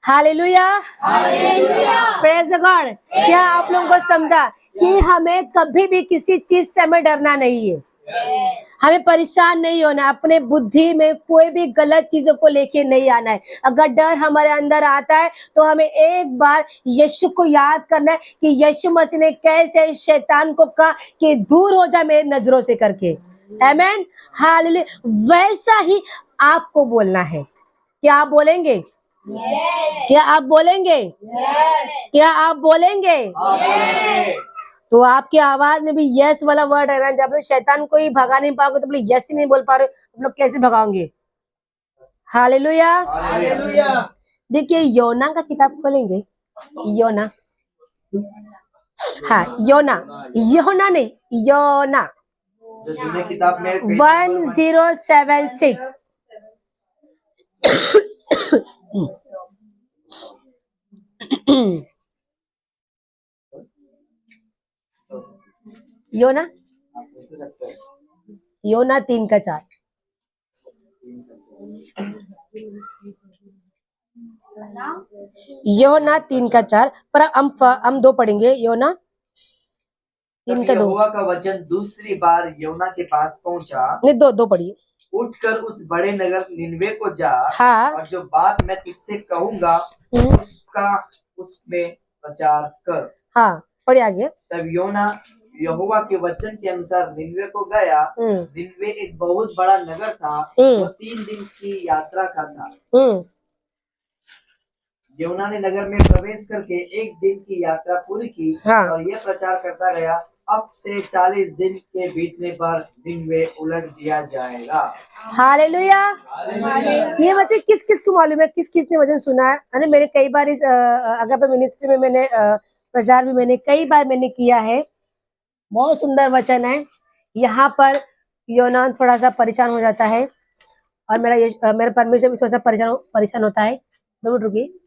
Hallelujah, praise God. क्या आप लोगों को समझा कि हमें कभी भी किसी चीज से हमें डरना नहीं है, हमें परेशान नहीं होना, अपने बुद्धि में कोई भी गलत चीजों को लेके नहीं आना है। अगर डर हमारे अंदर आता है तो हमें एक बार यीशु को याद करना है कि यीशु मसीह ने कैसे शैतान को कहा कि दूर हो जा मेरी नजरों से करके। आमेन, हालेलुया। वैसा ही आपको बोलना है। क्या आप बोलेंगे? क्या आप बोलेंगे? क्या आप बोलेंगे? तो आपकी आवाज में भी यस वाला वर्ड है ना। जब लोग शैतान को ही भगा नहीं पाओगे तो लोग यस ही नहीं बोल पा रहे, तो लोग कैसे भगाओगे? हालेलुया। देखिए योना का किताब खोलेंगे, योना, हाँ योना, योना नहीं, योना जो जूने किताब में 1076। योना, योना 3:4। योना 3:4 पर हम 2 पढ़ेंगे। योना 3:2। यहोवा का वचन दूसरी बार योना के पास पहुंचा। नहीं, 2 पढ़िए। उठकर उस बड़े नगर निनवे को जा, हाँ। और जो बात मैं तुझसे कहूंगा उसका उसमें प्रचार कर। हाँ, पढ़िए आगे। तब योना यहोवा के वचन के अनुसार निनवे को गया। निनवे एक बहुत बड़ा नगर था, वो 3 दिन की यात्रा का था। योना ने नगर में प्रवेश करके 1 दिन की यात्रा पूरी की। हाँ। और यह प्रचार करता गया, अब से 40 दिन के बीतने पर निनवे उलट दिया जाएगा। हालेलुया। ये बताइए किस किस को मालूम है, किस किस ने वचन सुना है? मैंने कई बार इस अगर मिनिस्ट्री में मैंने प्रचार भी मैंने कई बार मैंने किया है। बहुत सुंदर वचन है। यहाँ पर योना थोड़ा सा परेशान हो जाता है और मेरा परमेश्वर भी थोड़ा सा परेशान होता है। 2 मिनट रुकिए।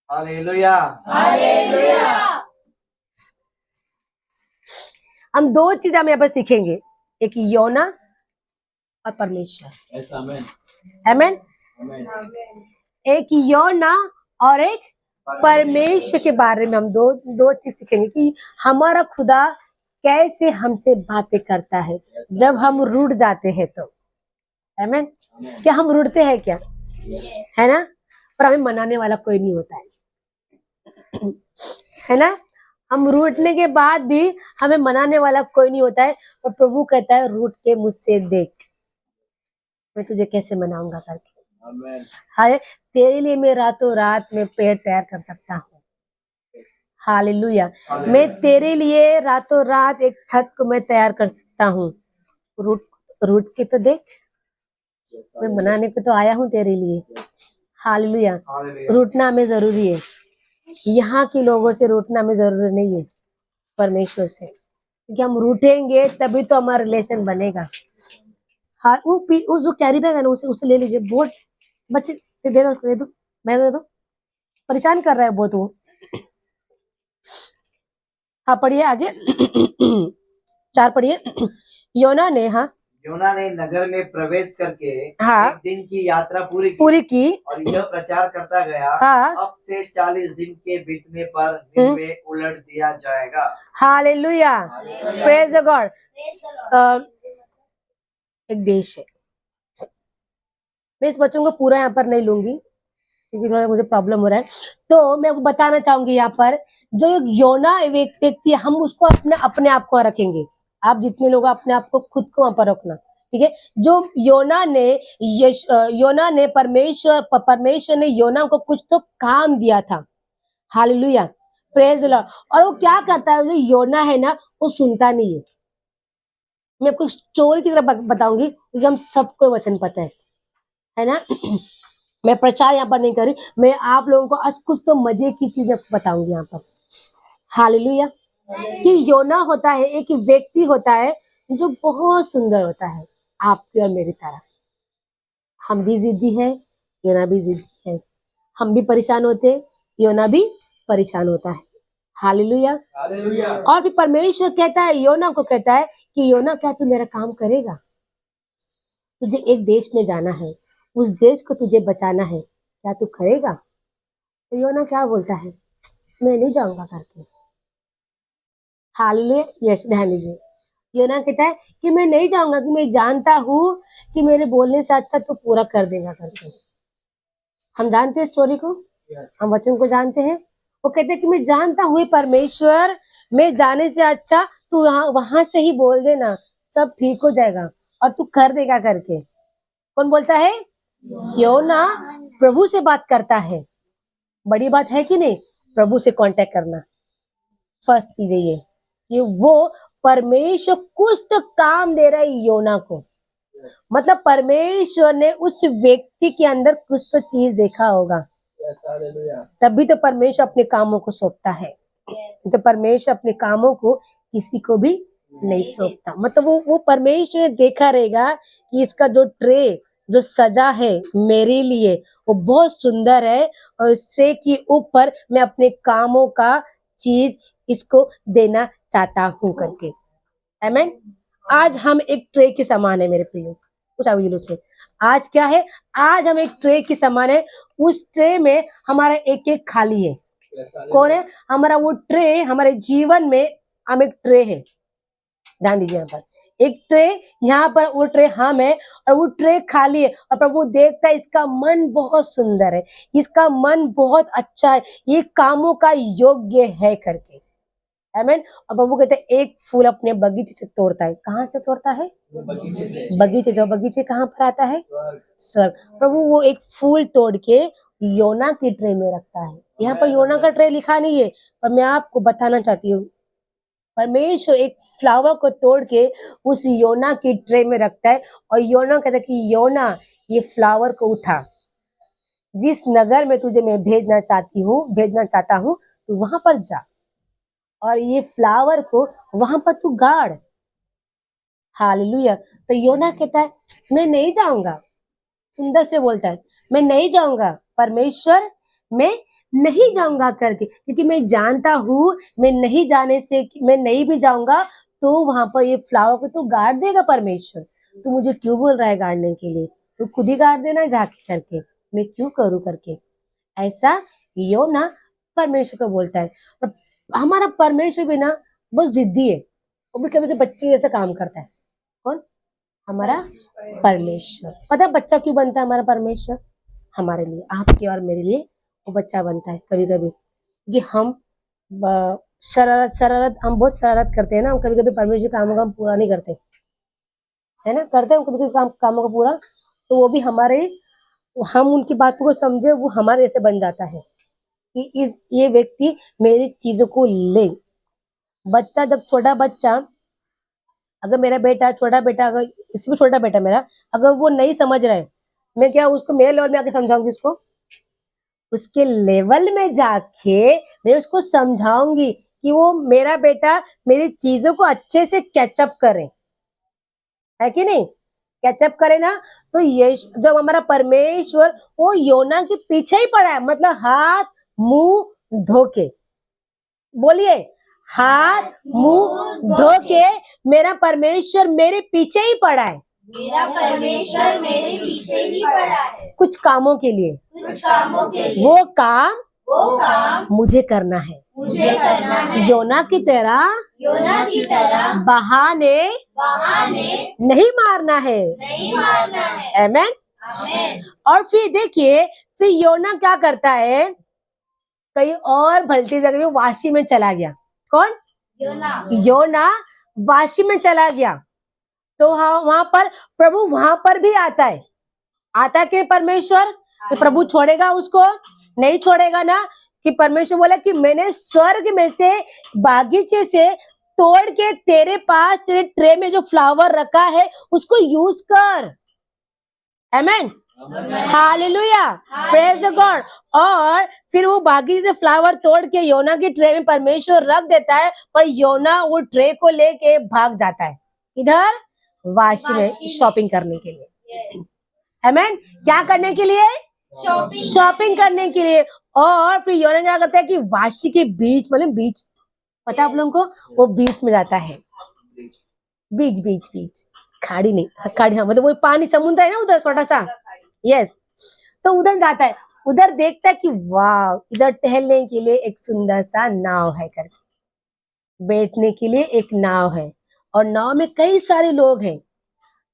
हालेलुया। हम 2 चीज हम यहाँ पर सीखेंगे, एक योना और परमेश्वर। आमेन। एक योना और एक परमेश्वर के बारे में हम दो चीज सीखेंगे कि हमारा खुदा कैसे हमसे बातें करता है जब हम रूठ जाते हैं तो। आमेन। क्या हम रूठते हैं क्या? है ना? पर हमें मनाने वाला कोई नहीं होता है ना? हम रूठने के बाद भी हमें मनाने वाला कोई नहीं होता है। और प्रभु कहता है रूठ के मुझसे देख, मैं तुझे कैसे मनाऊंगा करके। हाय, तेरे लिए मैं रातों रात में पेड़ तैयार कर सकता हूँ। हालेलुया। मैं तेरे लिए रातों रात एक छत को मैं तैयार कर सकता हूँ। रूठ के तो देख, मैं मनाने को तो आया हूँ तेरे लिए। हालेलुया। रूठना हमें जरूरी है। यहाँ के लोगों से रूठना हमें जरूरी नहीं है, परमेश्वर से, क्योंकि हम रूठेंगे तभी तो हमारा रिलेशन बनेगा। हाँ, वो जो कैरी बैग है ना उसे ले लीजिए। बहुत बच्चे दे दो, उसको दे दो, मैं दे दो, परेशान कर रहा है बहुत वो। हाँ पढ़िए आगे। 4 पढ़िए। योना ने नगर में प्रवेश करके हाँ 1 दिन की यात्रा पूरी की। और यह प्रचार करता गया, हाँ। अब से 40 दिन के बीतने पर निनवे उलट दिया जाएगा। Hallelujah, praise God. एक देश है, मैं इस बच्चों को पूरा यहाँ पर नहीं लूंगी क्योंकि थोड़ा मुझे प्रॉब्लम हो रहा है। तो मैं आपको बताना चाहूंगी यहाँ पर जो एक योना व्यक्ति है, हम उसको अपने आप को रखेंगे। आप जितने लोग अपने आप को खुद को वहां पर रखना, ठीक है? जो योना ने परमेश्वर ने योना को कुछ तो काम दिया था। Hallelujah, praise the Lord. और वो क्या करता है, जो योना है ना वो सुनता नहीं है। मैं आपको स्टोरी की तरह बताऊंगी क्योंकि हम सबको वचन पता है ना? मैं प्रचार यहाँ पर नहीं कर रही, मैं आप लोगों को आज कुछ तो मजे की चीजें बताऊंगी यहाँ पर। हालेलुया। कि योना होता है, एक व्यक्ति होता है जो बहुत सुंदर होता है, आपकी और मेरी तरह। हम भी जिद्दी है, योना भी जिद्दी है। हम भी परेशान होते, योना भी परेशान होता है। हालेलुया। और फिर परमेश्वर कहता है, योना को कहता है कि योना क्या तू मेरा काम करेगा? तुझे एक देश में जाना है, उस देश को तुझे बचाना है, क्या तू करेगा? तो योना क्या बोलता है? मैं नहीं जाऊंगा करके। हालेलुया, यस, ध्यान दीजिए। योना कहता है कि मैं नहीं जाऊंगा, कि मैं जानता हूँ कि मेरे बोलने से अच्छा तू पूरा कर देगा करके। हम जानते हैं स्टोरी को, हम वचन को जानते हैं। वो कहते हैं कि मैं जानता हूँ परमेश्वर, मैं जाने से अच्छा तू वहां से ही बोल देना, सब ठीक हो जाएगा और तू कर देगा करके। कौन बोलता है? योना प्रभु से बात करता है। बड़ी बात है कि नहीं? प्रभु से कांटेक्ट करना। फर्स्ट चीज है ये कि वो परमेश्वर कुछ तो काम दे रहा है योना को। मतलब परमेश्वर ने उस व्यक्ति के अंदर कुछ तो चीज देखा होगा, तभी तो परमेश्वर अपने कामों को सौंपता है। तो परमेश्वर अपने कामों को किसी को भी नहीं सौंपता। मतलब वो परमेश्वर ने देखा रहेगा कि इसका जो ट्रे जो सजा है मेरे लिए वो बहुत सुंदर है, और इस ट्रे के ऊपर मैं अपने कामों का चीज इसको देना चाहता हूँ करके। आमीन। आज हम एक ट्रे के समान है मेरे प्रियो, कुछ आगे से। आज क्या है? आज हम एक ट्रे के समान है। उस ट्रे में हमारा एक एक खाली है। कौन है हमारा वो ट्रे? हमारे जीवन में हम एक ट्रे है। ध्यान दीजिए, यहाँ पर एक ट्रे, यहाँ पर वो ट्रे हम है और वो ट्रे खाली है। और प्रभु देखता है इसका मन बहुत सुंदर है, इसका मन बहुत अच्छा है, ये कामों का योग्य है करके। आमीन। और प्रभु कहते हैं एक फूल अपने बगीचे से तोड़ता है। कहाँ से तोड़ता है? बगीचे से। बगीचे कहाँ पर आता है? स्वर्ग। प्रभु वो एक फूल तोड़ के योना की ट्रे में रखता है। यहाँ पर योना का ट्रे लिखा नहीं है, पर मैं आपको बताना चाहती हूँ, परमेश्वर एक फ्लावर को तोड़ के उस योना की ट्रे में रखता है। और योना कहता है कि योना ये फ्लावर को उठा, जिस नगर में तुझे मैं भेजना चाहता हूँ तू वहां पर जा, और ये फ्लावर को वहां पर तू गाड़। हालेलुया। तो योना कहता है मैं नहीं जाऊंगा। सुंदर से बोलता है मैं नहीं जाऊंगा परमेश्वर, मैं नहीं जाऊंगा करके, क्योंकि मैं जानता हूँ मैं नहीं भी जाऊंगा तो वहां पर ये फ्लावर को तो गाड़ देगा परमेश्वर। तू मुझे क्यों बोल रहा है गाड़ने के लिए? तू खुद ही गाड़ देना जाके करके, मैं क्यों करूं करके। ऐसा योना परमेश्वर को बोलता है। और हमारा परमेश्वर भी ना बहुत जिद्दी है, वो भी कभी कभी बच्चे जैसा काम करता है। कौन? हमारा परमेश्वर। पता है बच्चा क्यों बनता है हमारा परमेश्वर? हमारे लिए, आपके और मेरे लिए वो बच्चा बनता है कभी कभी, क्योंकि हम शरारत हम बहुत शरारत करते हैं ना। हम कभी कभी परमेश्वर कामों का हम पूरा नहीं करते, है ना? करते हैं कभी कभी कामों का पूरा, तो वो भी हम उनकी बातों को समझे, वो हमारे जैसे बन जाता है कि ये व्यक्ति मेरी चीजों को ले। बच्चा जब छोटा बच्चा, अगर मेरा बेटा छोटा बेटा, अगर इसमें छोटा बेटा मेरा, अगर वो नहीं समझ रहा है, मैं क्या उसको मेरे लेवल में आके समझाऊंगी? उसको उसके लेवल में जाके मैं उसको समझाऊंगी कि वो मेरा बेटा मेरी चीजों को अच्छे से कैचअप करे, है कि नहीं? कैचअप करे ना। तो ये जब हमारा परमेश्वर वो योना के पीछे ही पड़ा है, मतलब हाथ मुंह धो के, बोलिए हाथ मुंह धो के मेरा परमेश्वर मेरे पीछे ही पड़ा है। मेरा परमेश्वर मेरे पीछे ही पड़ा है कुछ कामों के लिए। वो काम मुझे करना है। योना की तरह बहाने नहीं मारना है। आमीन। और फिर देखिए, फिर योना क्या करता है? कहीं और भलती जगह में वाशी में चला गया। कौन? योना वाशी में चला गया। तो वहां पर प्रभु वहां पर भी आता है कि परमेश्वर, कि प्रभु छोड़ेगा उसको? नहीं छोड़ेगा ना। कि परमेश्वर बोला कि मैंने स्वर्ग में से बागीचे से तोड़ के तेरे पास तेरे ट्रे में जो फ्लावर रखा है उसको यूज कर। आमीन। Hallelujah, praise the God. और फिर वो बागीचे से फ्लावर तोड़ के योना की ट्रे में परमेश्वर रख देता है, पर योना वो ट्रे को लेके भाग जाता है इधर वाशी में शॉपिंग करने के लिए। आमीन। क्या करने के लिए? शॉपिंग करने के लिए। और फिर योना क्या करता है कि वाशी के बीच, मतलब बीच, पता है आप लोगों को? वो बीच में जाता है। बीच खाड़ी नहीं, खाड़ी, हाँ, मतलब वो पानी समुद्र है ना उधर छोटा सा, यस। तो उधर जाता है, उधर देखता है कि वाह, इधर टहलने के लिए एक सुंदर सा नाव है करके, बैठने के लिए एक नाव है और नाव में कई सारे लोग हैं।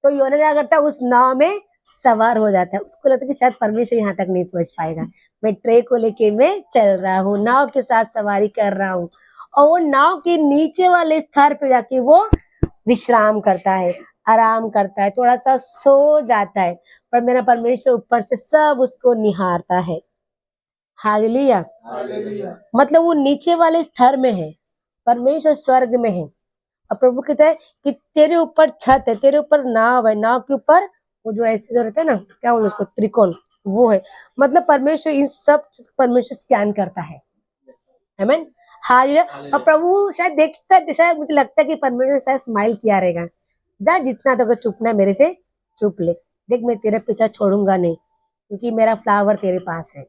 तो योना क्या करता है, उस नाव में सवार हो जाता है। उसको लगता है कि शायद परमेश्वर यहाँ तक नहीं पहुंच पाएगा, मैं ट्रे को लेके मैं चल रहा हूँ, नाव के साथ सवारी कर रहा हूँ। और वो नाव के नीचे वाले स्तर पे जाके वो विश्राम करता है, आराम करता है, थोड़ा सा सो जाता है। पर मेरा परमेश्वर ऊपर से सब उसको निहारता है। हालेलुया। मतलब वो नीचे वाले स्तर में है, परमेश्वर स्वर्ग में है। और प्रभु कहता है कि तेरे ऊपर छत है, तेरे ऊपर नाव है, नाव के ऊपर वो जो ऐसे जो रहता है ना, क्या बोलते उसको, त्रिकोण, वो है। मतलब परमेश्वर इन सब परमेश्वर स्कैन करता है। आमीन, हालेलुया। और प्रभु शायद देखता है, शायद मुझे लगता है कि परमेश्वर शायद स्माइल किया रहेगा, जा जितना तो चुपना है मेरे से चुप ले, देख मैं तेरे पीछे छोड़ूंगा नहीं, क्योंकि मेरा फ्लावर तेरे पास है।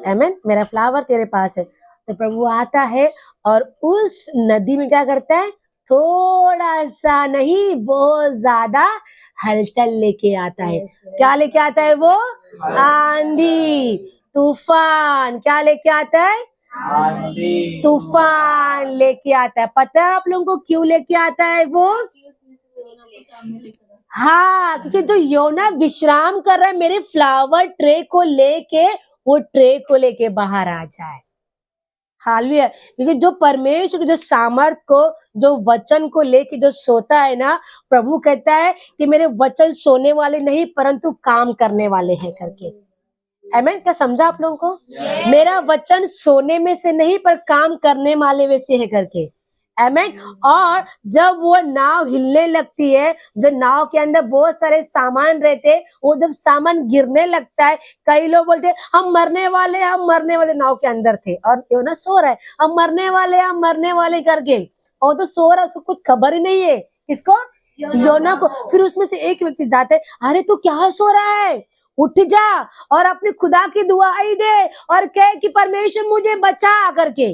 आमीन, मेरा फ्लावर तेरे पास है। तो प्रभु आता है और उस नदी में क्या करता है, थोड़ा सा नहीं बहुत ज्यादा हलचल लेके आता है। क्या लेके आता है वो, आंधी तूफान। क्या लेके आता है, आंधी तूफान लेके आता है। पता है आप लोगों को क्यों लेके आता है वो, हाँ, क्योंकि जो योना विश्राम कर रहा है मेरे फ्लावर ट्रे को लेके, वो ट्रे को लेके बाहर आ जाए। हालेलुया। क्योंकि जो परमेश्वर के जो सामर्थ को, जो वचन को लेके जो सोता है ना, प्रभु कहता है कि मेरे वचन सोने वाले नहीं परंतु काम करने वाले हैं करके। आमीन, क्या समझा आप लोगों को? मेरा वचन सोने में से नहीं पर काम करने वाले में से है करके। आमीन। और जब वो नाव हिलने लगती है, जो नाव के अंदर बहुत सारे सामान रहते, वो जब सामान गिरने लगता है, कई लोग बोलते हैं हम मरने वाले, हम मरने वाले, नाव के अंदर थे और योना सो रहा है, हम मरने वाले, हम मरने वाले करके। और तो सो रहा है, उसको कुछ खबर ही नहीं है, किसको, योना को। फिर उसमें से एक व्यक्ति जाते हैं, अरे तू क्या सो रहा है, उठ जा और अपने खुदा की दुआई दे और कहे कि परमेश्वर मुझे बचा करके।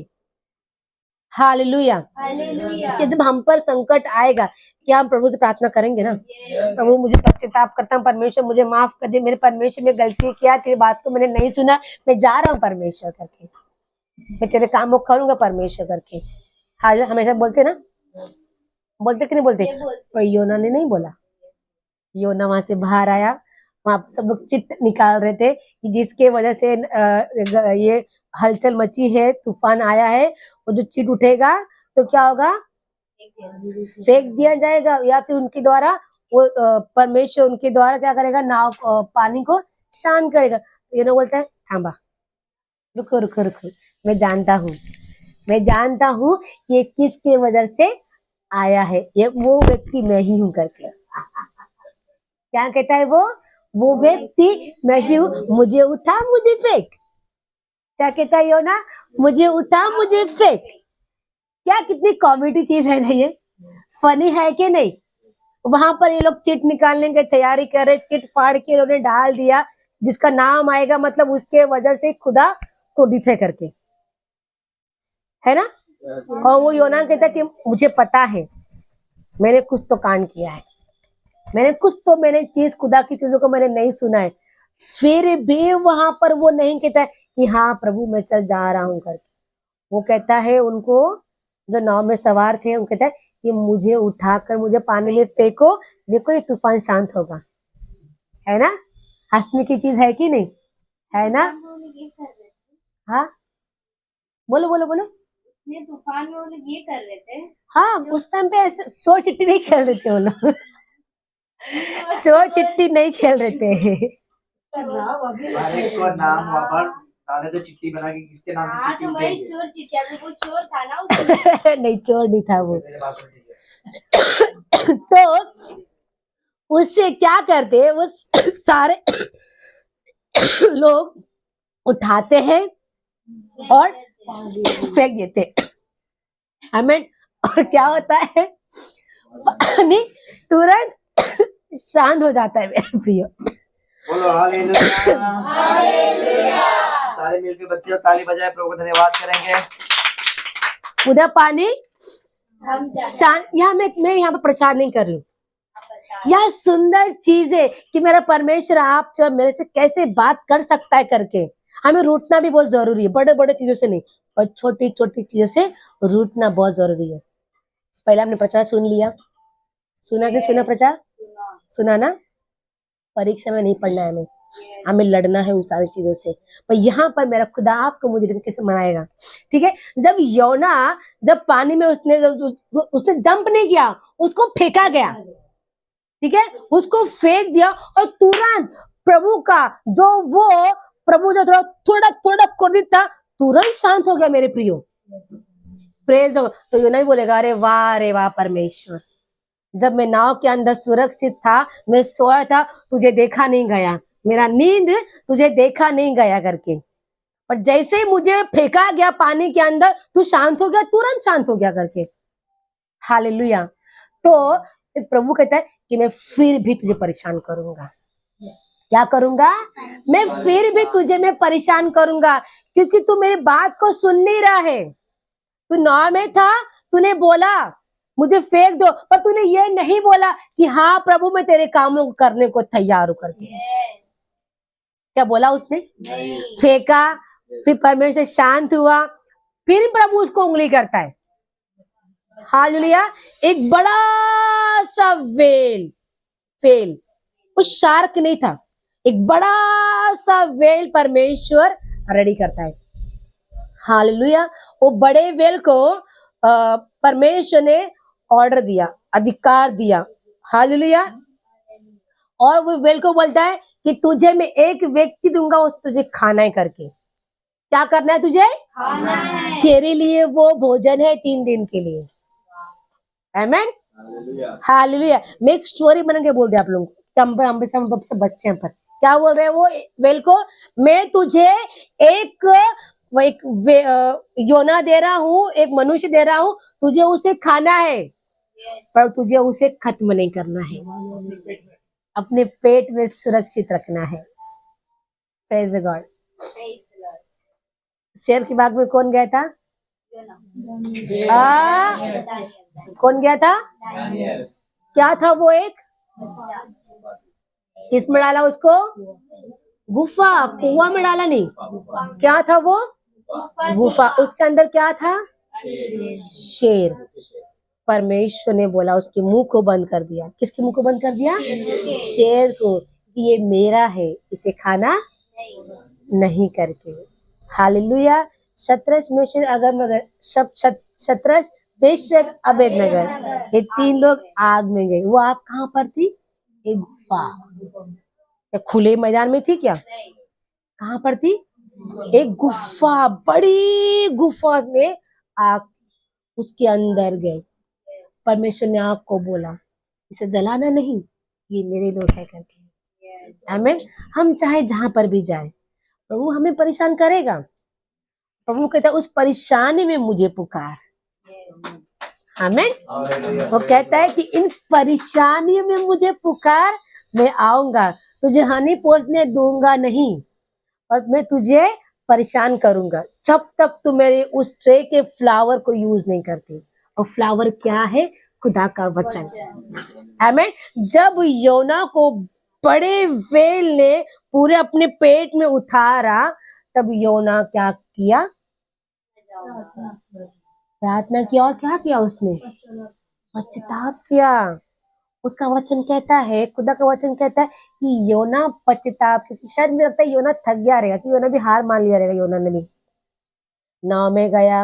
हालेलुया। कि जब हम पर संकट आएगा, क्या हम प्रभु से प्रार्थना करेंगे ना, प्रभु मुझे पश्चाताप करता हूँ, परमेश्वर मुझे माफ कर दे, मेरे परमेश्वर में गलती किया, तेरी बात को मैंने नहीं सुना, मैं जा रहा हूँ परमेश्वर करके, मैं तेरे काम को करूंगा परमेश्वर करके। हाल हमेशा बोलते ना, बोलते कि नहीं बोलते? पर योना ने नहीं बोला। योना वहां से बाहर आया, वहां पर सब लोग चिट निकाल रहे थे कि जिसके वजह से ये हलचल मची है, तूफान आया है, वो जो चिट उठेगा तो क्या होगा, फेंक दिया जाएगा, या फिर उनके द्वारा वो परमेश्वर उनके द्वारा क्या करेगा, नाव पानी को शांत करेगा। तो ये ना बोलता है थांबा, रुको रुको रुको, मैं जानता हूँ ये किसके वजह से आया है, ये वो व्यक्ति मैं ही हूँ करके। क्या कहता है वो व्यक्ति मैं ही हूँ, मुझे उठा मुझे फेंक। क्या कहता है योना, मुझे उठा मुझे फेंक। क्या कितनी कॉमेडी चीज है ना ये, फनी है कि नहीं? वहां पर ये लोग चिट निकालने की तैयारी कर रहे, चिट फाड़ के इन्होंने डाल दिया, जिसका नाम आएगा मतलब उसके वजह से खुदा क्रोधित है करके, है ना। और वो योना कहता है कि मुझे पता है मैंने कुछ तो कांड किया है, मैंने चीज, खुदा की चीजों को मैंने नहीं सुना है। फिर भी वहां पर वो नहीं कहता है कि हाँ प्रभु मैं चल जा रहा हूँ करके। वो कहता है उनको, जो नाव में सवार थे, वो कहता है कि मुझे उठाकर मुझे पानी में फेंको, देखो ये तूफान शांत होगा। है ना, हंसने की चीज है कि नहीं, है ना? हाँ बोलो बोलो बोलो। तूफान में वो लोग ये कर रहे थे। हाँ, उस टाइम पे ऐसे चोर चिट्टी नहीं खेल रहे थे वो लोग। चोर चिट्टी नहीं खेल रहे थे। अरे को नाम वापर डाले तो चिट्ठी बना के किसके नाम से चिट्ठी तो वही उठेगी? चोर चिट्ठी, अभी वो चोर था ना उसमें। नहीं, चोर नहीं था वो। मेरे बात में ठीक है। तो उससे क्या करते हैं, वो सारे लोग उठाते हैं और फेंक देते। हमें, और क्या होता है, पानी तुरंत शांत हो जाता है मेरे प्रिय। बोलो हालेलुया। हालेलुया। सारे मिलके बच्चे और ताली बजाए प्रभु का धन्यवाद करेंगे। उधर पानी शांत। यहाँ मैं यहाँ पर प्रचार नहीं कर रही हूँ, यह सुंदर चीज है कि मेरा परमेश्वर आप जो मेरे से कैसे बात कर सकता है करके। हमें रूठना भी बहुत जरूरी है, बड़े बड़े चीजों से नहीं, और छोटी छोटी चीजों से रूठना बहुत जरूरी है। पहले हमने प्रचार सुन लिया, सुना कि सुना प्रचार, सुना ना। परीक्षा में नहीं पढ़ना है हमें, हमें लड़ना है उन सारी चीजों से। पर यहाँ पर मेरा खुदा आपको मुझे देखो कैसे मनाएगा। ठीक है, जब योना जब पानी में उसने जंप नहीं किया, उसको फेंका गया। ठीक है, उसको फेंक दिया और तुरंत प्रभु का जो वो प्रभु जो थोड़ा थोड़ा थोड़ा क्रोधित था, तुरंत शांत हो गया मेरे प्रियो। प्रेज हो। तो योना भी बोलेगा अरे वाह परमेश्वर, जब मैं नाव के अंदर सुरक्षित था, मैं सोया था, तुझे देखा नहीं गया, मेरा नींद तुझे देखा नहीं गया करके। और जैसे ही मुझे फेंका गया पानी के अंदर, तू शांत हो गया, तुरंत शांत हो गया करके। हालेलुया। तो प्रभु कहता है कि मैं फिर भी तुझे परेशान करूंगा। क्या करूंगा? मैं फिर भी तुझे मैं परेशान करूंगा, क्योंकि तू मेरी बात को सुन नहीं रहा है। तू नाव में था, तूने बोला मुझे फेंक दो, पर तूने ये नहीं बोला कि हाँ प्रभु मैं तेरे कामों को करने को तैयार हूं करके। क्या बोला उसने? फेंका, फिर परमेश्वर शांत हुआ, फिर प्रभु उसको उंगली करता है। हालेलुया। एक बड़ा सा वेल, वो शार्क नहीं था, एक बड़ा सा वेल परमेश्वर रेडी करता है। हालेलुया। वो बड़े वेल को परमेश्वर ने ऑर्डर दिया, अधिकार दिया। हालेलुया। और वो वेल को बोलता है कि तुझे मैं एक व्यक्ति दूंगा, उसे तुझे खाना है करके। क्या करना है तुझे? खाना है। तेरे लिए वो भोजन है 3 दिन के लिए। आमेन। हालेलुया। मैं एक स्टोरी बना के बोल रही हूँ आप लोगों को, हम सब बच्चे हैं। पर क्या बोल रहे हैं वो वेल को? मैं तुझे एक योना दे रहा हूँ, एक मनुष्य दे रहा हूँ, तुझे उसे खाना है, पर तुझे उसे खत्म नहीं करना है, अपने पेट में सुरक्षित रखना है। Praise God. शेर की बाग में कौन गया था? कौन गया था? क्या था वो? एक किसमें डाला उसको? गुफा, कुआं में डाला नहीं। क्या था वो? गुफा। उसके अंदर क्या था? शेर। परमेश्वर ने बोला, उसके मुंह को बंद कर दिया। किसके मुंह को बंद कर दिया? शेर को। ये मेरा है, इसे खाना नहीं करके। Hallelujah. Shadrach Meshach Abednego, Shadrach Meshach Abednego, ये 3 लोग आग में गए। वो आग कहाँ पर थी? एक गुफा। या खुले मैदान में थी क्या? कहाँ पर थी? एक गुफा, बड़ी गुफा में आग थी, उसके अंदर गए। परमेश्वर ने आग को बोला, इसे जलाना नहीं, ये मेरे लोग है करके। आमीन। हम चाहे जहां पर भी जाए, प्रभु हमें परेशान करेगा। प्रभु कहता है उस परेशानी में मुझे पुकार। आमीन। वो कहता है कि इन परेशानियों में मुझे पुकार, मैं आऊंगा, तुझे हानि पहुंचने दूंगा नहीं, और मैं तुझे परेशान करूंगा जब तक तू मेरे उस ट्रे के फ्लावर को यूज नहीं करती। और फ्लावर क्या है? खुदा का वचन। आमीन। जब योना को बड़े वेल ने पूरे अपने पेट में उतारा, तब योना क्या किया? प्रार्थना किया। और क्या किया उसने? पश्चाताप किया। उसका वचन कहता है, खुदा का वचन कहता है कि योना पश्चाताप, क्योंकि शायद मुझे लगता है योना थक गया रहेगा, कि योना भी हार मान लिया रहेगा। योना ने भी नाव में गया,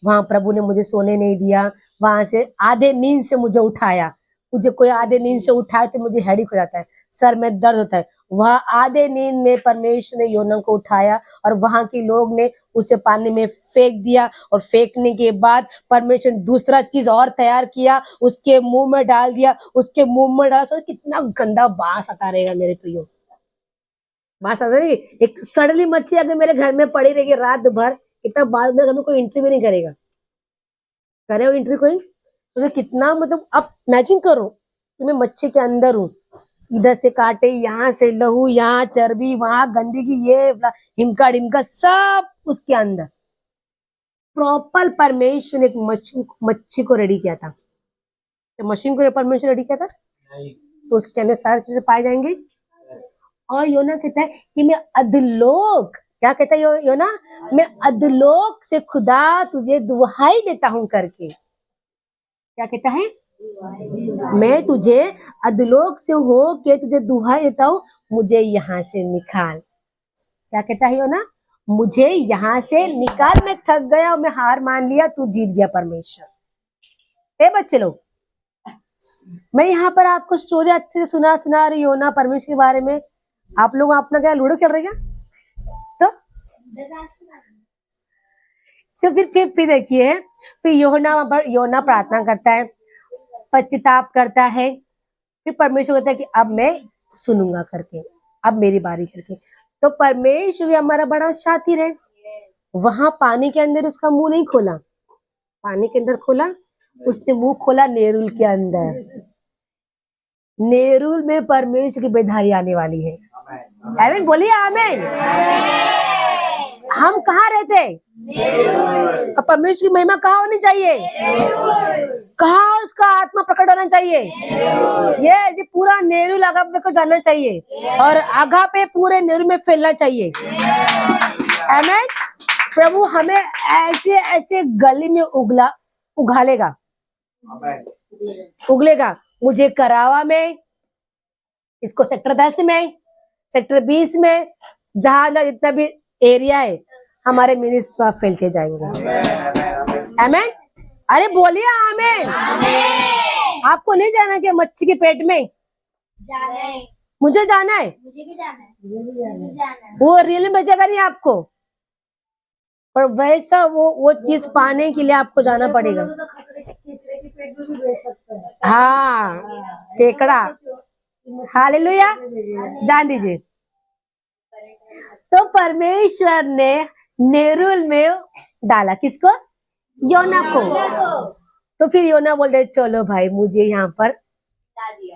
वहां प्रभु ने मुझे सोने नहीं दिया, वहां से आधे नींद से मुझे उठाया। मुझे कोई आधे नींद से उठाए तो मुझे हेडेक हो जाता है, सर में दर्द होता है। वह आधे नींद में परमेश्वर ने योना को उठाया, और वहां के लोग ने उसे पानी में फेंक दिया। और फेंकने के बाद परमेश्वर ने दूसरा चीज और तैयार किया, उसके मुंह में डाल दिया। उसके मुंह में डाला, सोच कितना गंदा बास आता रहेगा मेरे प्रियो। बास आता रहेगी। एक सड़ली मच्छी अगर मेरे घर में पड़ी रहेगी रात भर, कितना बाल मेरे घर में कोई एंट्री भी नहीं करेगा। करे हो एंट्री कोई? तो कितना, मतलब आप इमेजिन करो कि मैं मच्छी के अंदर हूँ, इधर से काटे, यहाँ से लहू, यहाँ चर्बी, वहां गंदगी, ये हिमका डिमका सब उसके अंदर। प्रॉपर परमेश्वर ने एक मच्छी को रेडी किया था। तो मशीन को परमेश्वर रेडी किया था? तो उसके अंदर सारी चीजें पाई जाएंगी। और योना कहता है कि मैं अधलोक, क्या कहता है योना, मैं अधलोक से खुदा तुझे दुहाई देता हूं करके। क्या कहता है, मैं तुझे अधलोक से हो के तुझे दुहाई देता हूं, मुझे यहाँ से निकाल। क्या कहता है योना, मुझे यहाँ से निकाल, मैं थक गया, मैं हार मान लिया, तू जीत गया परमेश्वर। ए बच्चे लोग, मैं यहाँ पर आपको स्टोरी अच्छे से सुना रही योना परमेश्वर के बारे में। आप लोग अपना क्या लूडो खेल रहे क्या? तो फिर देखिए, फिर योना प्रार्थना करता है, पश्चाताप करता है, फिर परमेश्वर कहता है कि अब मैं सुनूंगा करके, अब मेरी बारी करके। तो परमेश्वर भी हमारा बड़ा शातिर है। वहां पानी के अंदर उसका मुंह नहीं खोला, पानी के अंदर खोला, उसने मुंह खोला नेरुल के अंदर। नेरुल में परमेश्वर की बेधारी आने वाली है। आमीन बोलिए, आमीन। हम कहाँ रहते, और परमेश्वर की महिमा कहाँ होनी चाहिए, कहाँ उसका आत्मा प्रकट होना चाहिए, ये ऐसे पूरा नेरुल अगापे को जाना चाहिए, और अगापे पूरे नेरुल में फैलना चाहिए। आमीन। प्रभु हमें ऐसे ऐसे गली में उगालेगा, उगलेगा। मुझे करावा में, इसको सेक्टर 10 में, सेक्टर 20 में, जहां जितना भी एरिया है, हमारे मिनिस्ट्री फैलते जाएंगे। आमीन। अरे बोलिए आमीन। आपको नहीं जाना क्या मच्छी के पेट में? जाना है, मुझे जाना है, मुझे भी जाना है, मुझे भी जाना है। वो रियल में भेजेगा नहीं आपको, पर वैसा वो चीज पाने के लिए आपको जाना पड़ेगा। तो खतरे के पेट में भी भेज सकते हैं। हाँ, केकड़ा। हालेलुया, जान दीजिए। तो परमेश्वर ने नेरुल में डाला, किसको? योना को। तो फिर योना बोलते चलो भाई, मुझे यहाँ पर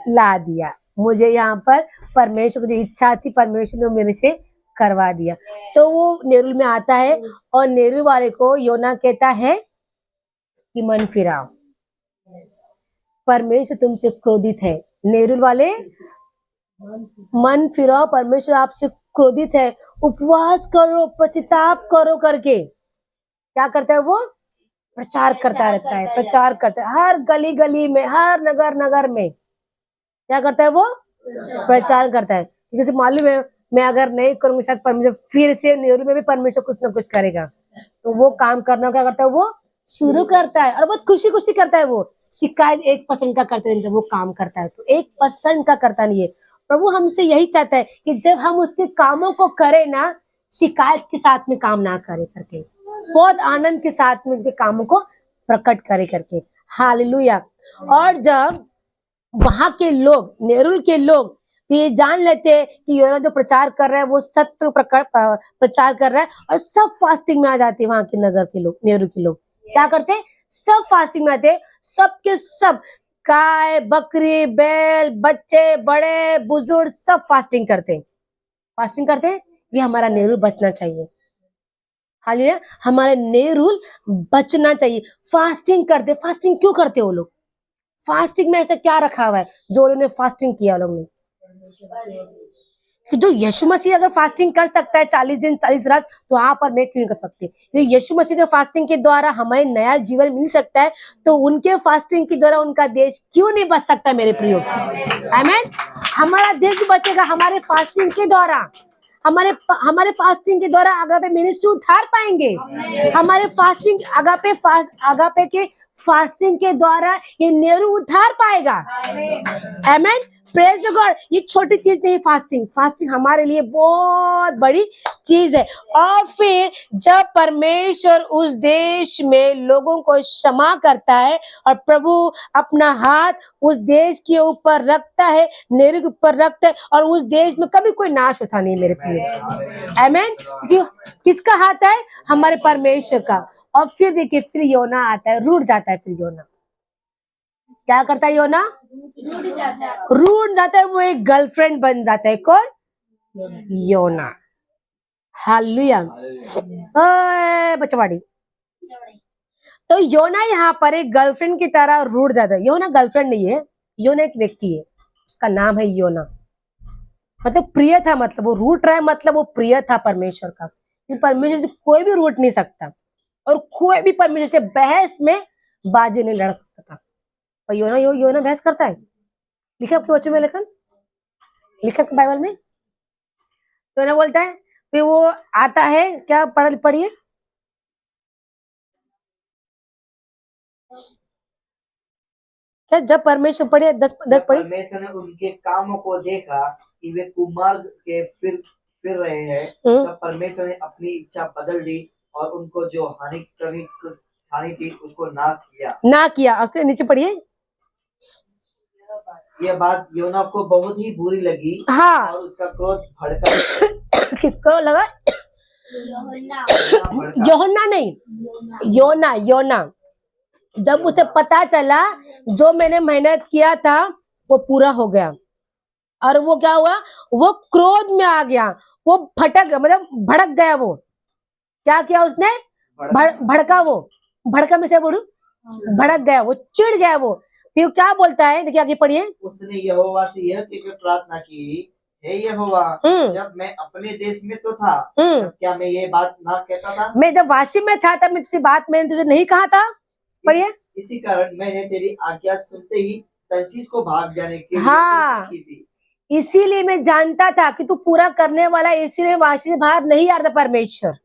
ला दिया, मुझे यहाँ पर परमेश्वर की जो इच्छा थी परमेश्वर ने मेरे से करवा दिया। तो वो नेरुल में आता है, और नेरुल वाले को योना कहता है कि मन फिराओ, परमेश्वर तुमसे क्रोधित है। नेरुल वाले, मन फिराओ, परमेश्वर आपसे क्रोधित है, उपवास करो, पश्चाताप करो करके क्या करता है वो? प्रचार करता रहता है, प्रचार करता है हर गली गली में, हर नगर नगर में। क्या करता है वो? प्रचार करता है। क्योंकि मालूम है, मैं अगर नहीं करूंगा शायद परमेश्वर फिर से नेहरू में भी परमेश्वर कुछ ना कुछ करेगा। तो वो काम करना क्या करता है वो? शुरू करता है, और बहुत खुशी खुशी करता है। वो शिकायत 1% का करते हैं, जब वो काम करता है तो 1% का करता नहीं है। प्रभु हमसे यही चाहता है कि जब हम उसके कामों को करें ना, शिकायत के साथ में काम ना करे करके, बहुत आनंद के साथ में उनके कामों को प्रकट करे करके। हालेलुया। और जब वहां के लोग, नेरुल के लोग ये जान लेते हैं कि योना जो प्रचार कर रहा है वो सत्य प्रचार कर रहा है, और सब फास्टिंग में आ जाते हैं। वहां के नगर के लोग, नेरुल के लोग क्या करते हैं? सब फास्टिंग में आते हैं, सबके सब, गाय बकरी बैल बच्चे बड़े बुजुर्ग सब फास्टिंग करते हैं। फास्टिंग करते हैं, ये हमारा नेरुल बचना चाहिए। हालेलुया, हमारे नेरुल बचना चाहिए। फास्टिंग करते, फास्टिंग क्यों करते वो लोग? फास्टिंग में ऐसा क्या रखा हुआ है जो उन्होंने फास्टिंग किया लोग ने? कि जो यीशु मसीह अगर फास्टिंग कर सकता है 40 दिन 40 रात, तो आप और मैं क्यों नहीं कर सकते? यीशु मसीह के फास्टिंग के द्वारा हमें नया जीवन मिल सकता है, तो उनके फास्टिंग के द्वारा उनका देश क्यों नहीं बच सकता मेरे प्रियो? आमीन। हमारा देश बचेगा हमारे फास्टिंग के द्वारा। हमारे फास्टिंग के द्वारा अगापे मिनिस्ट्री उठार पाएंगे। हमारे फास्टिंग अगापे के फास्टिंग के द्वारा ये नेहरू उद्धार पाएगा। आमीन, प्रेज द गॉड। ये छोटी चीज नहीं, फास्टिंग हमारे लिए बहुत बड़ी चीज है। और फिर जब परमेश्वर उस देश में लोगों को क्षमा करता है, और प्रभु अपना हाथ उस देश के ऊपर रखता है, नेहरू के ऊपर रखता है, और उस देश में कभी कोई नाश होता नहीं मेरे प्रिय। आमीन। किसका हाथ है? हमारे परमेश्वर का। और फिर देखिए, फिर योना आता है, रूठ जाता है। फिर योना क्या करता है? योना रूठ जाता है। वो एक गर्लफ्रेंड बन जाता है। कौन? योना। हालेलुया। बचवाड़ी। तो योना यहाँ पर एक गर्लफ्रेंड की तरह रूठ जाता है। योना गर्लफ्रेंड नहीं है, योना एक व्यक्ति है। उसका नाम है योना। मतलब प्रिय था, मतलब वो रूठ रहा है, मतलब वो प्रिय था परमेश्वर का। कि परमेश्वर से कोई भी रूठ नहीं सकता और कोई भी परमेश्वर से बहस में बाजी नहीं लड़ सकता था। और योना बहस करता है। लिखा आपके बच्चों में लेखन, लिखा बाइबल में। योना बोलता है, फिर वो आता है, क्या पढ़िए। क्या जब परमेश्वर पढ़िए 10 जब पढ़िए। परमेश्वर ने उनके कामों को देखा कि वे कुमार्ग के फिर रहे हैं, तब परमेश्वर ने अपनी इच्छा बदल दी और उनको जो हानि थी उसको ना किया। उसके नीचे पढ़िए। यह बात योना को बहुत ही बुरी लगी। हाँ। और उसका क्रोध भड़का। किसको लगा? भड़का। योना नहीं, योना। जब उसे पता चला जो मैंने मेहनत किया था वो पूरा हो गया, और वो क्या हुआ, वो क्रोध में आ गया, वो मतलब भड़क गया। वो क्या किया उसने? भड़का। वो भड़का में से बोलूं, भड़क गया, वो चिढ़ गया। वो फिर क्या बोलता है, देखिए आगे पढ़िए। उसने यहोवा से यह कहकर प्रार्थना की, हे यहोवा, जब मैं अपने देश में तो था तब क्या मैं ये बात ना कहता था? मैं जब वाशी में था तब मैं तुझे बात मैंने तुझे नहीं कहा था? पढ़िए। इसी कारण मैंने तेरी आज्ञा सुनते ही तरसीस को भाग जाने के लिए हाँ, की थी। इसीलिए मैं जानता था कि तू पूरा करने वाला, इसीलिए वाशी से बाहर नहीं आ रहा परमेश्वर।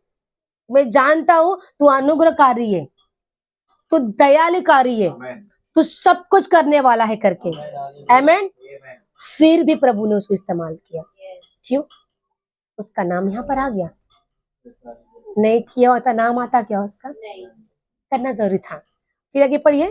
मैं जानता हूँ तू अनुग्रहकारी है, तू दयालुकारी है, तू सब कुछ करने वाला है करके। आमीन। फिर भी प्रभु ने उसको इस्तेमाल किया। क्यों? उसका नाम यहाँ पर आ गया। नहीं किया होता नाम आता क्या उसका? करना जरूरी था। फिर आगे पढ़िए।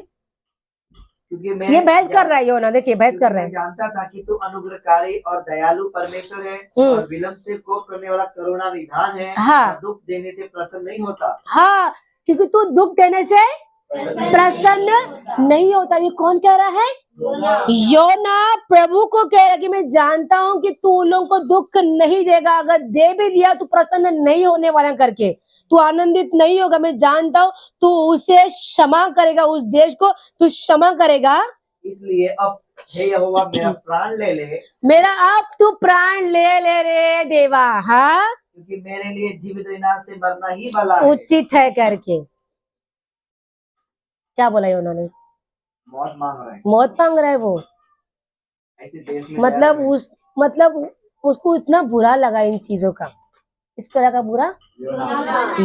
क्योंकि ये बहस कर रहा है योना, देखिए बहस कर रहा है। मैं जानता था कि तू अनुग्रहकारी और दयालु परमेश्वर है और विलंब से कोप करने वाला करुणा निधान है। हाँ। दुख देने से प्रसन्न नहीं होता। हाँ, क्योंकि तू दुख देने से प्रसन्न नहीं होता। ये कौन कह रहा है? योना प्रभु को कह रहा है कि मैं जानता हूँ कि तू उन लोगों को दुख नहीं देगा, अगर दे भी दिया तो प्रसन्न नहीं होने वाला करके, तू आनंदित नहीं होगा। मैं जानता हूँ तू उसे क्षमा करेगा, उस देश को तू क्षमा करेगा। इसलिए अब हे यहोवा मेरा प्राण ले ले। मेरा अब तू प्राण ले ले रे देवा। हाँ, क्योंकि मेरे लिए जीवित रहना से मरना ही भला है। उचित है करके। क्या बोला ये उन्होंने? मौत मांग रहा है। मौत मांग रहा है वो। ऐसे देश में मतलब उसको इतना बुरा लगा इन चीजों का। इसको लगा बुरा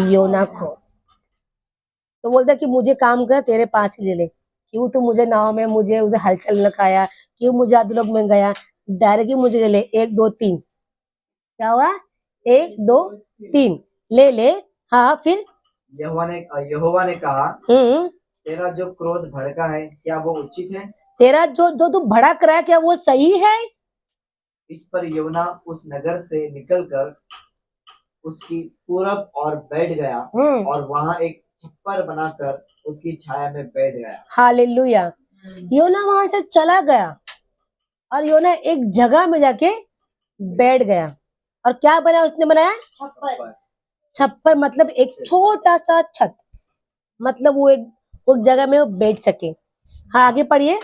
योना को। तो बोलता कि मुझे काम कर, तेरे पास ही ले ले। क्यों तू मुझे नाव में मुझे उधर हलचल लगाया, क्यों मुझे अधलोक में गया, डायरेक्ट ही मुझे ले ले। 1 2 3 क्या हुआ? 1 2 3 ले ले। हाँ, फिर यहोवा ने कहा, तेरा जो क्रोध भड़का है क्या वो उचित है? तेरा जो तू भड़क रहा है क्या वो सही है? इस पर योना उस नगर से निकलकर उसकी पूरब और बैठ गया और वहां एक छप्पर बनाकर उसकी छाया में बैठ गया। हालेलुया। योना वहां से चला गया और योना एक जगह में जाके बैठ गया। और क्या बना उसने बनाया? छप्पर मतलब एक छोटा सा छत, मतलब वो एक जगह में वो बैठ सके। हाँ, आगे पढ़िए।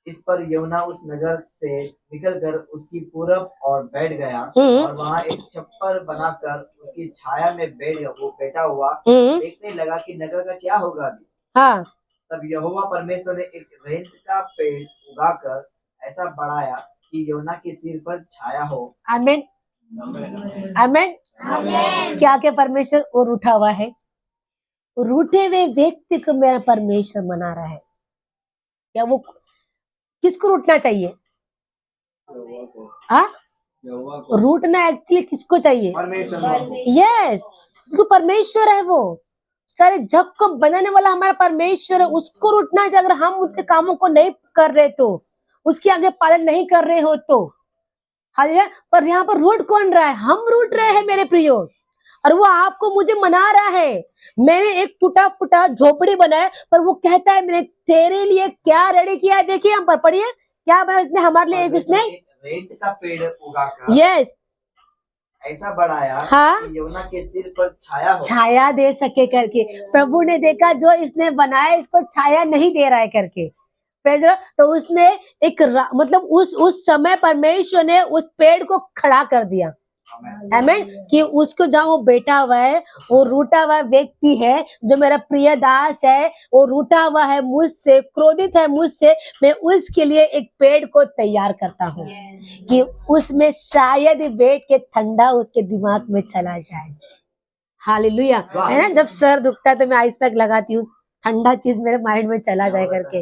इस पर योना उस नगर से निकलकर उसकी पूरब और बैठ गया और वहां एक छप्पर बनाकर उसकी छाया में बैठा हुआ देखने लगा कि नगर का क्या होगा अभी। हाँ। तब यहोवा परमेश्वर ने एक रेंत का पेड़ उगाकर ऐसा बढ़ाया कि योना के सिर पर छाया हो। आमीन, आमीन। क्या क्या परमेश्वर और उठा हुआ है? रूठे हुए व्यक्ति को मेरा परमेश्वर बना रहा है। क्या वो किसको रूठना चाहिए? हाँ, रूठना एक्चुअली किसको चाहिए? यस, क्योंकि परमेश्वर है वो। सारे जग को बनाने वाला हमारा परमेश्वर है, उसको रूठना चाहिए। अगर हम उनके कामों को नहीं कर रहे तो, उसके आगे पालन नहीं कर रहे हो तो। हालेलुया। पर यहाँ पर रूठ कौन रहा है? हम रूठ रहे हैं मेरे प्रियो, और वो आपको मुझे मना रहा है। मैंने एक टूटा फूटा झोपड़ी बनाया, पर वो कहता है मैंने तेरे लिए क्या रेडी किया है। देखिए हम पर पढ़िए क्या बनाया उसने हमारे लिए। एक उसने रेंत का पेड़ उगाकर यस ऐसा बढ़ाया हाँ कि योना के सिर पर छाया दे सके करके। प्रभु ने देखा जो इसने बनाया इसको छाया नहीं दे रहा है करके। Praise the Lord। तो उसने मतलब उस समय परमेश्वर ने उस पेड़ को खड़ा कर दिया। आमीन। कि उसको जहाँ वो बैठा हुआ है, वो रूठा हुआ व्यक्ति है, जो मेरा प्रिय दास है, वो रूठा हुआ है मुझसे, क्रोधित है मुझसे, मैं उसके लिए एक पेड़ को तैयार करता हूँ कि उसमें शायद बैठ के ठंडा उसके दिमाग में चला जाए। हालेलुया। है ना, जब सर दुखता है तो मैं आइस पैक लगाती हूँ, ठंडा चीज मेरे माइंड में चला जाए करके।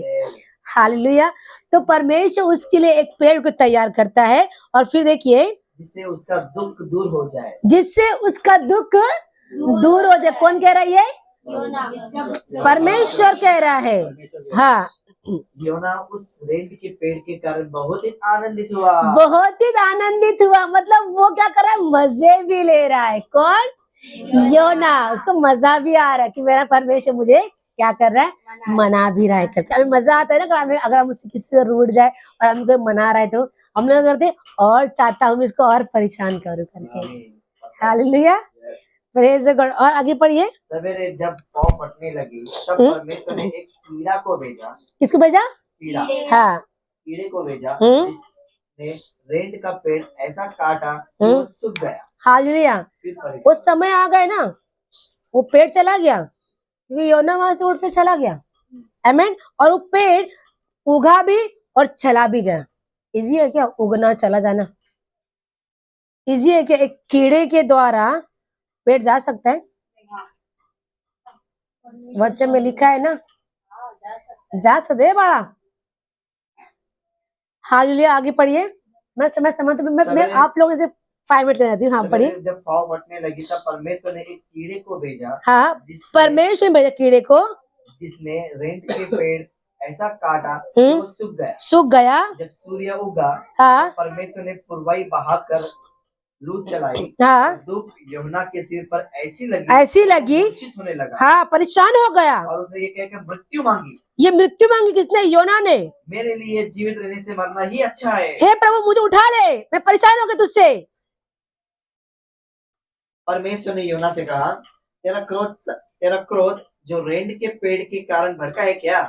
हालेलुया। तो परमेश्वर उसके लिए एक पेड़ को तैयार करता है, और फिर देखिए, जिससे उसका दुख दूर हो जाए। जिससे उसका दुख दूर हो जाए। कौन कह रहा है ये? परमेश्वर कह रहा है। हाँ, योना उस रेंट के पेड़ के कारण बहुत ही आनंदित हुआ। बहुत ही आनंदित हुआ, मतलब वो क्या कर रहा है, मजे भी ले रहा है। कौन? योना। उसको मजा भी आ रहा है कि मेरा परमेश्वर मुझे क्या कर रहा है, मना भी रहा है करके। हमें मजा आता है ना, अगर हम उससे किसी से रूठ जाए और हम कोई मना रहा है तो हम लोग करते और चाहता हूँ इसको और परेशान करूँ करके। Hallelujah, praise God. और आगे पढ़िए। सवेरे जब पाँव फटने लगी तब परमेश्वर ने एक कीड़ा को भेजा। किसको भेजा? कीड़ा। हाँ, कीड़े को भेजा, जिसने रेंट का पेड़ ऐसा काटा कि वो सूख गया। हालेलुया। वो समय आ गए ना, वो पेड़ चला गया, क्योंकि योना वहां से उठ के चला गया। आमीन। और वो पेड़ उगा भी और चला भी गया। इजी है क्या उगना चला जाना? इजी है क्या? एक कीड़े के द्वारा पेड़ जा सकता है? वचन में लिखा है ना, जा सकते है बड़ा। हालेलुया। आगे पढ़िए। मैं आप लोगों से 5 मिनट ले जाती हूँ। हाँ, पढ़िए। जब पाँव फटने लगी तब परमेश्वर ने एक कीड़े को भेजा। हाँ, परमेश्वर ने भेजा कीड़े को, जिसने रेंट के पेड़ ऐसा काटा कि वो सूख गया। सूख गया। जब सूर्य उगा, हाँ, तो परमेश्वर ने पूर्वाई बहाकर लू चलाई। हाँ, धूप यूहन्ना के सिर पर ऐसी लगी मूर्छित होने लगा। हाँ, परेशान हो गया, और उसने ये कहकर मृत्यु मांगी। ये मृत्यु मांगी किसने? योना ने। मेरे लिए जीवित रहने से मरना ही अच्छा है। हे प्रभु, मुझे उठा ले, मैं परेशान हो गया तुझसे। परमेश्वर ने योना से कहा, तेरा क्रोध जो रेंट के पेड़ के कारण भड़का है, क्या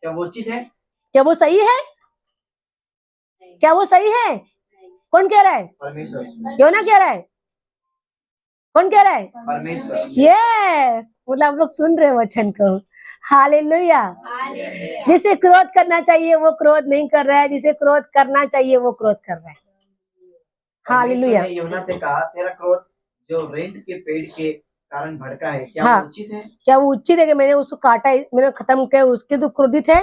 वो उचित है? क्या वो सही है? क्या वो सही है? कौन कह रहा है? परमेश्वर। योना कह रहा है? कौन कह रहा है? परमेश्वर। यस, मतलब आप लोग सुन रहे हो वचन को। हालेलुया। जिसे क्रोध करना चाहिए वो क्रोध नहीं कर रहा है, जिसे क्रोध करना चाहिए वो क्रोध कर रहा है। हालेलुया। परमेश्वर ने योना से कहा, तेरा क्रोध जो रेंट के पेड़ के कारण भड़का है, क्या हाँ, वो उचित है? क्या वो उचित है कि मैंने उसको काटा, मैंने खत्म किया, उसके तो क्रोधित है?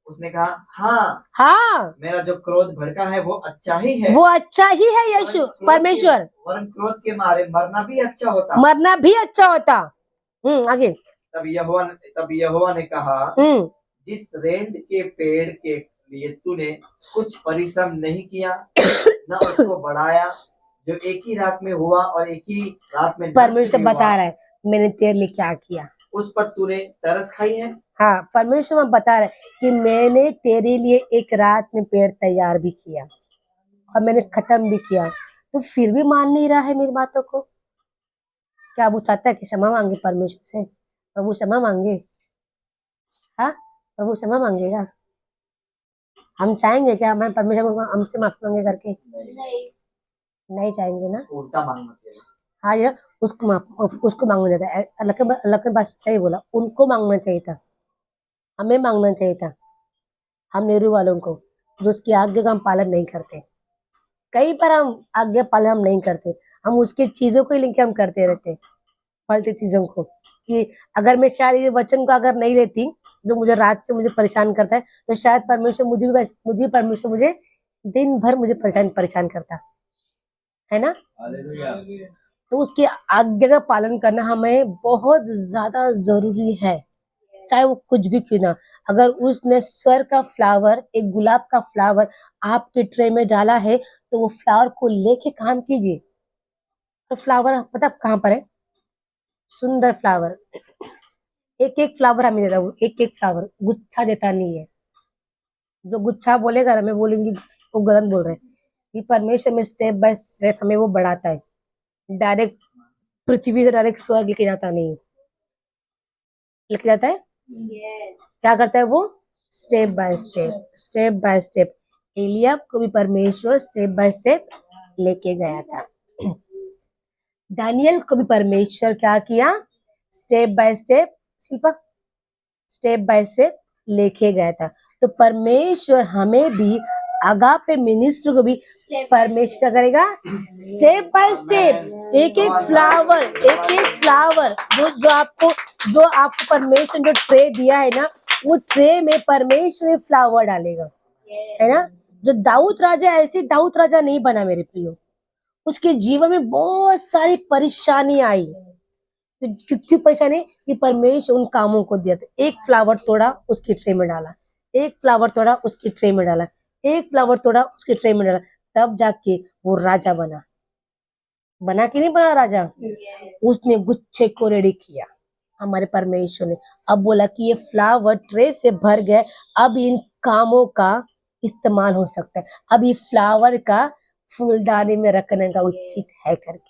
उसने कहा, हाँ, हाँ, मेरा जो क्रोध भड़का है वो अच्छा ही है। वो अच्छा ही है यीशु परमेश्वर। वरन क्रोध के मारे मरना भी अच्छा होता। मरना भी अच्छा होता। आगे। तब यहोवा ने कहा, जिस रेंट के पेड़ के लिए तूने कुछ परिश्रम नहीं किया, न उसको बढ़ाया, जो एक ही रात में हुआ और एक ही रात में परमेश्वर बता रहा है, मैंने तेरे लिए क्या किया, उस पर तूने तरस खाई है। हाँ, परमेश्वर बता रहा है कि मैंने तेरे लिए एक रात में पेड़ तैयार भी किया और मैंने खत्म भी किया, तो फिर भी मान नहीं रहा है मेरी बातों को। क्या वो चाहता है कि क्षमा मांगे परमेश्वर से? प्रभु क्षमा मांगे? हाँ, प्रभु क्षमा मांगेगा? हम चाहेंगे क्या हमारे परमेश्वर हमसे माफी मांगे करके? नहीं चाहेंगे ना। उल्टा मांगना चाहिए। हाँ, ये उसको मांगना चाहता है। अल्लाह के पास सही बोला, उनको मांगना चाहिए था, हमें मांगना चाहिए था। हम नेहरू वालों को, जो उसकी आज्ञा का हम पालन नहीं करते। कई बार हम आज्ञा पालन हम नहीं करते, हम उसके चीजों को ही लेके हम करते रहते, फालतू चीजों को। कि अगर मैं शायद ये वचन को अगर नहीं लेती, जो मुझे रात से मुझे परेशान करता है, तो शायद परमेश्वर मुझे दिन भर मुझे परेशान करता है ना। तो उसकी आज्ञा का पालन करना हमें बहुत ज्यादा जरूरी है, चाहे वो कुछ भी क्यों ना। अगर उसने स्वर का फ्लावर, एक गुलाब का फ्लावर आपके ट्रे में डाला है, तो वो फ्लावर को लेके काम कीजिए। तो फ्लावर पता कहाँ पर है? सुंदर फ्लावर, एक एक फ्लावर हमें देता है, वो एक एक फ्लावर, गुच्छा देता नहीं है। जो गुच्छा बोलेगा हमें बोलेंगे वो गलत बोल रहे हैं। ये परमेश्वर में स्टेप बाय स्टेप हमें वो बढ़ाता है, डायरेक्ट पृथ्वी से डायरेक्ट स्वर्ग लेके जाता नहीं, लेके जाता है। क्या करता है वो? स्टेप बाय स्टेप एलियब को भी परमेश्वर स्टेप बाय स्टेप लेके गया था। दानियल को भी परमेश्वर क्या किया, step by step, Shilpa, step by step लेके गया था। तो परमेश्वर हमें भी, अगापे मिनिस्ट्री को भी परमेश्वर क्या करेगा, स्टेप बाय स्टेप, एक एक फ्लावर जो आपको परमेश्वर जो ट्रे दिया है ना, वो ट्रे में परमेश्वर फ्लावर डालेगा, है ना। जो दाऊद राजा ऐसे दाऊद राजा नहीं बना मेरे प्रियो, उसके जीवन में बहुत सारी परेशानी आई। क्यों परेशानी, कि परमेश्वर उन कामों को दिया था। एक फ्लावर तोड़ा उसकी ट्रे में डाला, एक फ्लावर तोड़ा उसकी ट्रे में डाला, एक फ्लावर तोड़ा उसकी ट्रे में डाला, तब जाके वो राजा बना कि नहीं बना राजा। उसने गुच्छे को रेडी किया हमारे परमेश्वर ने। अब बोला कि ये फ्लावर ट्रे से भर गए, अब इन कामों का इस्तेमाल हो सकता है, अब ये फ्लावर का फूलदानी में रखने का उचित है करके।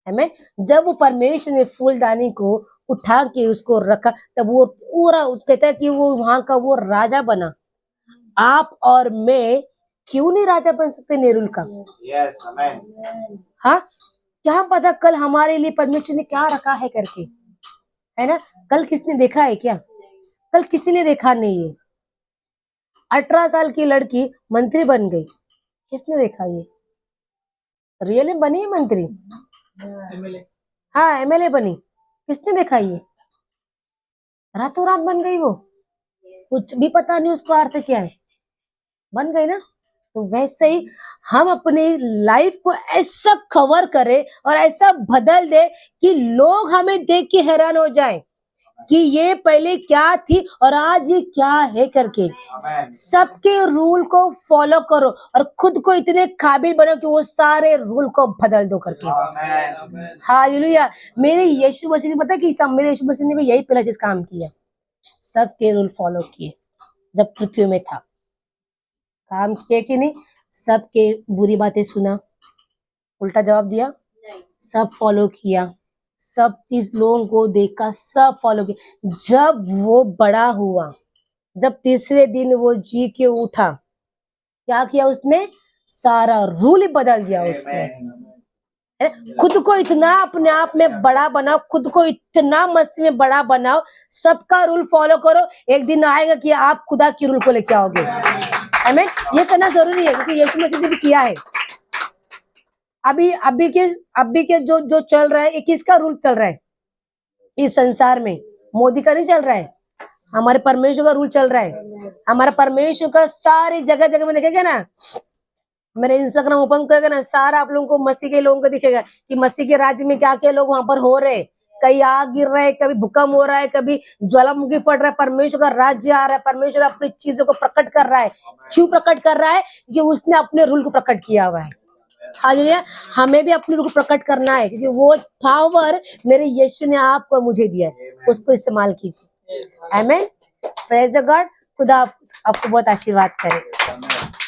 हमें जब वो परमेश्वर ने फूलदानी को उठा के उसको रखा, तब वो पूरा कहता है कि वो वहां का वो राजा बना। आप और मैं क्यों नहीं राजा बन सकते नेरुल का? यस, आमेन। हाँ, क्या पता कल हमारे लिए परमेश्वर ने क्या रखा है करके, है ना। कल किसने देखा है क्या? कल किसी ने देखा नहीं है। 18 साल की लड़की मंत्री बन गई, किसने देखा? ये रियल में बनी है मंत्री, हाँ एमएलए बनी, किसने देखा? ये रातों रात बन गई, वो कुछ भी पता नहीं उसको अर्थ क्या है, बन गई ना। तो वैसे ही हम अपनी लाइफ को ऐसा कवर करें और ऐसा बदल दे कि लोग हमें देख के हैरान हो जाए कि ये पहले क्या थी और आज ये क्या है करके। सबके रूल को फॉलो करो और खुद को इतने काबिल बनो कि वो सारे रूल को बदल दो करके। हालेलुया। मेरे यीशु मसीह ने पता कि मेरे यीशु मसीह ने भी यही पहला चीज काम किया, सबके रूल फॉलो किए। जब पृथ्वी में था काम किए कि नहीं? सबके बुरी बातें सुना, उल्टा जवाब दिया, सब फॉलो किया, सब चीज लोगों को देखा, सब फॉलो किया। जब वो बड़ा हुआ, जब तीसरे दिन वो जी के उठा, क्या किया उसने? सारा रूल ही बदल दिया उसने। खुद को इतना अपने आप में बड़ा बनाओ, खुद को इतना मसीह में बड़ा बनाओ, सबका रूल फॉलो करो। एक दिन आएगा कि आप खुदा की रूल को लेके आओगे। आमीन। ये करना जरूरी है क्योंकि यीशु मसीह ने भी किया है। अभी के जो चल रहा है, ये किसका रूल चल रहा है इस संसार में? मोदी का नहीं चल रहा है, हमारे परमेश्वर का रूल चल रहा है। हमारा परमेश्वर का सारी जगह जगह में देखेगा ना, मेरे इंस्टाग्राम ओपन करेगा ना, सारा आप लोगों को मसीह के लोगों को दिखेगा कि मसीह के राज्य में क्या क्या लोग वहां पर हो रहे हैं। कहीं आग गिर रहा है, कभी भूकंप हो रहा है, कभी ज्वालामुखी फट रहा है। परमेश्वर का राज्य आ रहा है, परमेश्वर अपनी चीजों को प्रकट कर रहा है। क्यों प्रकट कर रहा है? क्योंकि उसने अपने रूल को प्रकट किया हुआ है। हालेलुया। हमें भी अपने रूल को प्रकट करना है क्योंकि वो पावर मेरे यीशु ने आपको मुझे दिया है, उसको इस्तेमाल कीजिए। आमीन। Praise the God. खुदा आपको बहुत आशीर्वाद करे।